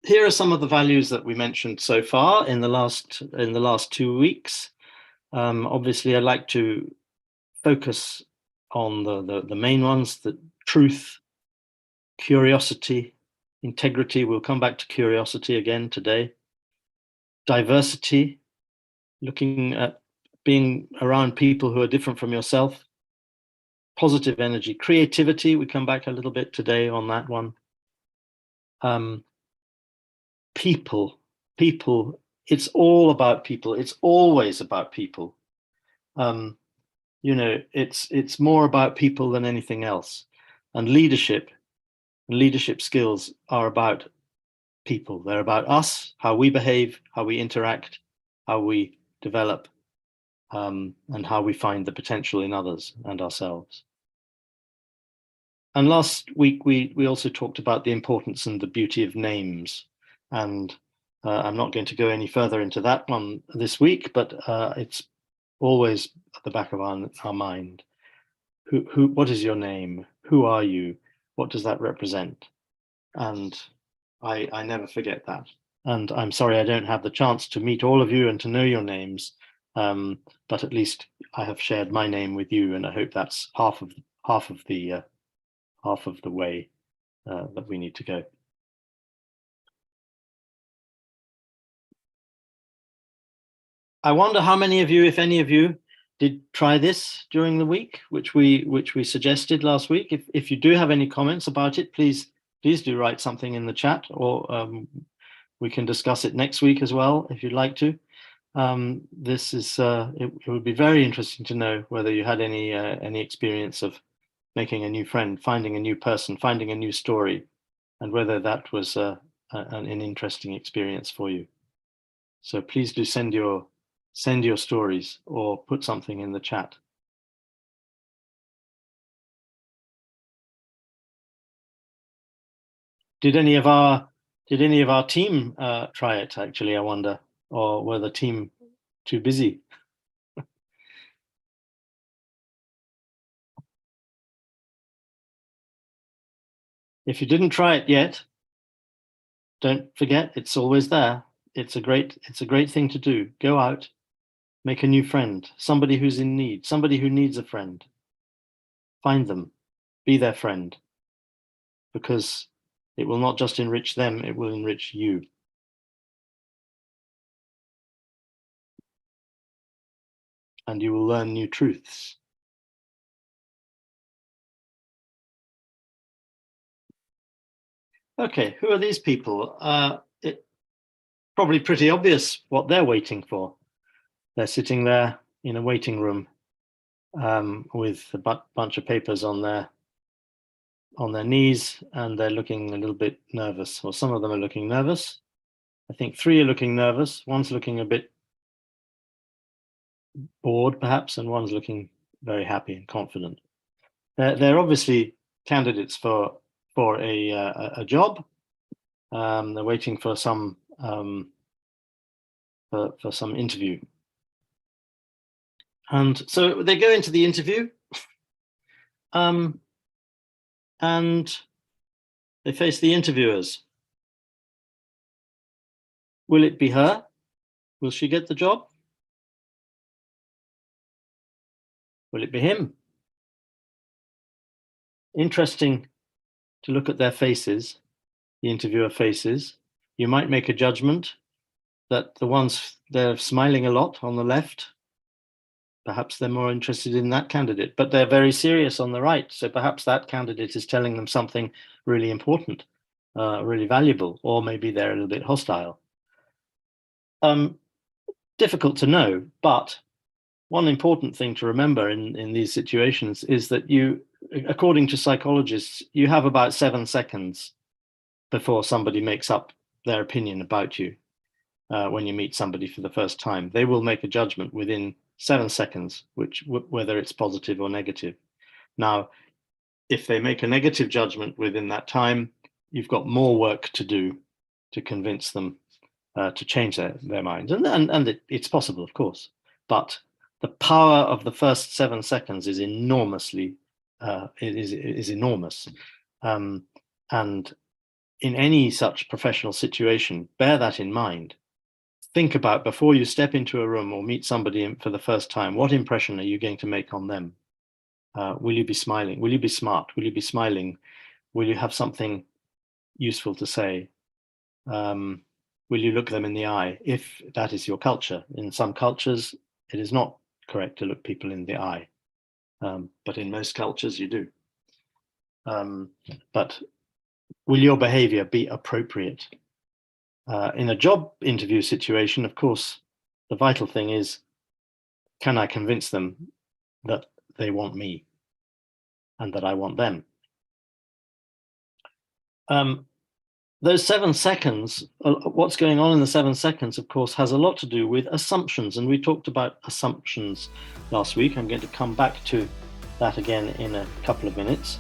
here are some of the values that we mentioned so far in the last 2 weeks. Obviously, I'd like to focus on the main ones: the truth, curiosity, integrity. We'll come back to curiosity again today. Diversity, looking at being around people who are different from yourself. Positive energy, creativity. We come back a little bit today on that one. People. It's all about people. It's always about people. It's more about people than anything else. And leadership skills are about people. They're about us, how we behave, how we interact, how we develop, and how we find the potential in others and ourselves. And last week, we also talked about the importance and the beauty of names. And I'm not going to go any further into that one this week, but it's always at the back of our mind. What is your name? Who are you? What does that represent? And I never forget that. And I'm sorry I don't have the chance to meet all of you and to know your names, but at least I have shared my name with you, and I hope that's half of the way that we need to go. I wonder how many of you, if any of you, did try this during the week, which we suggested last week. If you do have any comments about it, please do write something in the chat, or we can discuss it next week as well if you'd like to. This is it would be very interesting to know whether you had any experience of making a new friend, finding a new person, finding a new story, and whether that was an interesting experience for you. So please do send your stories or put something in the chat. Did any of our team try it, actually, I wonder, or were the team too busy? If you didn't try it yet, don't forget, it's always there. It's a great thing to do. Go out, make a new friend, somebody who's in need, somebody who needs a friend. Find them, be their friend, because it will not just enrich them, it will enrich you. And you will learn new truths. Okay, who are these people? It's probably pretty obvious what they're waiting for. They're sitting there in a waiting room with a bunch of papers on their knees, and they're looking a little bit nervous, or some of them are looking nervous. I think 3 are looking nervous. One's looking a bit bored, perhaps, and one's looking very happy and confident. They're obviously candidates for a job. They're waiting for some for some interview, and so they go into the interview, and they face the interviewers. Will it be her? Will she get the job? Will it be him? Interesting to look at their faces, the interviewer faces. You might make a judgment that the ones they're smiling a lot on the left, perhaps they're more interested in that candidate, but they're very serious on the right. So perhaps that candidate is telling them something really important, really valuable, or maybe they're a little bit hostile. Difficult to know, but one important thing to remember in these situations is that you, according to psychologists, you have about 7 seconds before somebody makes up their opinion about you. When you meet somebody for the first time, they will make a judgment within 7 seconds, whether it's positive or negative. Now, if they make a negative judgment within that time, you've got more work to do to convince them to change their minds, and it's possible, of course, but the power of the first 7 seconds is enormously is enormous, and in any such professional situation, bear that in mind. Think about, before you step into a room or meet somebody for the first time, what impression are you going to make on them? Will you be smiling? Will you be smart? Will you be smiling? Will you have something useful to say? Will you look them in the eye, if that is your culture? In some cultures, it is not correct to look people in the eye, but in most cultures you do. But will your behavior be appropriate? In a job interview situation, of course, the vital thing is, can I convince them that they want me and that I want them? Those 7 seconds, what's going on in the 7 seconds, of course, has a lot to do with assumptions. And we talked about assumptions last week. I'm going to come back to that again in a couple of minutes.